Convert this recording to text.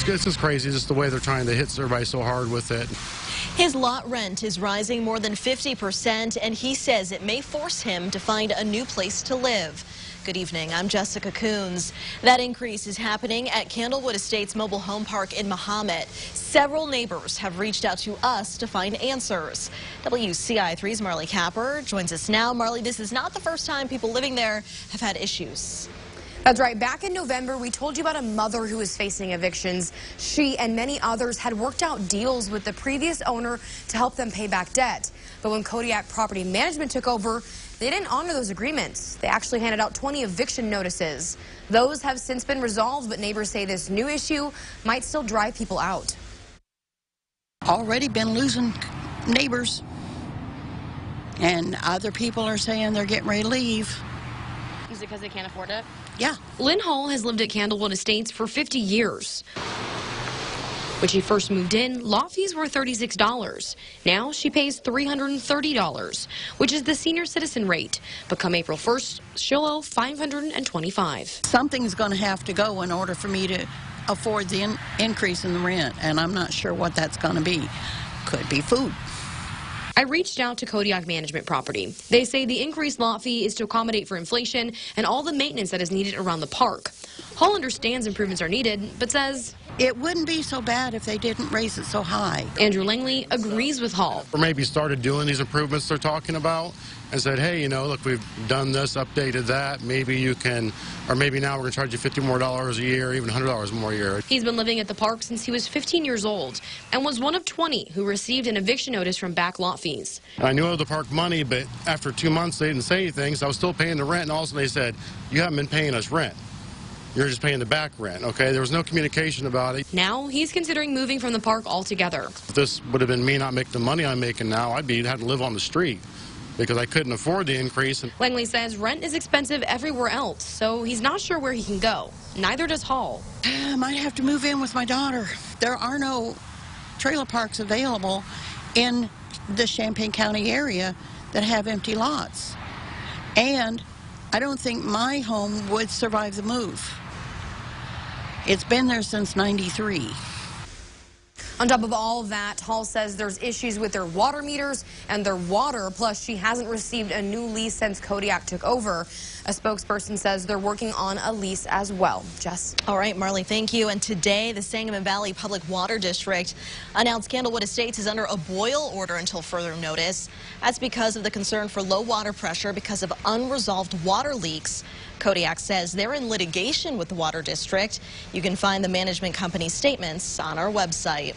it's just crazy, just the way they're trying to hit everybody so hard with it. His lot rent is rising more than 50%, and he says it may force him to find a new place to live. Good evening, I'm Jessica Coons. That increase is happening at Candlewood Estates Mobile Home Park in Mahomet. Several neighbors have reached out to us to find answers. WCI3's Marley Capper joins us now. Marley, this is not the first time people living there have had issues. That's right. Back in November, we told you about a mother who was facing evictions. She and many others had worked out deals with the previous owner to help them pay back debt. But when Kodiak Property Management took over, they didn't honor those agreements. They actually handed out 20 eviction notices. Those have since been resolved, but neighbors say this new issue might still drive people out. Already been losing neighbors, and other people are saying they're getting ready to leave. Is it because they can't afford it? Yeah. Lynn Hall has lived at Candlewood Estates for 50 years. When she first moved in, lot fees were $36. Now she pays $330, which is the senior citizen rate. But come April 1st, she'll owe $525. Something's going to have to go in order for me to afford the increase in the rent, and I'm not sure what that's going to be. Could be food. I reached out to Kodiak Management Property. They say the increased lot fee is to accommodate for inflation and all the maintenance that is needed around the park. Hall understands improvements are needed, but says it wouldn't be so bad if they didn't raise it so high. Andrew Langley agrees with Hall. Or maybe started doing these improvements they're talking about and said, hey, you know, look, we've done this, updated that. Maybe you can, or maybe now we're going to charge you $50 more a year, even $100 more a year. He's been living at the park since he was 15 years old and was one of 20 who received an eviction notice from back lot fees. I knew of the park money, but after 2 months they didn't say anything, so I was still paying the rent, and also they said, you haven't been paying us rent. You're just paying the back rent, okay? There was no communication about it. Now he's considering moving from the park altogether. If this would have been me not making the money I'm making now, I'd had to live on the street because I couldn't afford the increase. Langley says rent is expensive everywhere else, so he's not sure where he can go. Neither does Hall. I might have to move in with my daughter. There are no trailer parks available in the Champaign County area that have empty lots. And I don't think my home would survive the move. It's been there since '93. On top of all of that, Hall says there's issues with their water meters and their water, plus she hasn't received a new lease since Kodiak took over. A spokesperson says they're working on a lease as well. Jess? All right, Marley, thank you. And today, the Sangamon Valley Public Water District announced Candlewood Estates is under a boil order until further notice. That's because of the concern for low water pressure because of unresolved water leaks. Kodiak says they're in litigation with the water district. You can find the management company's statements on our website.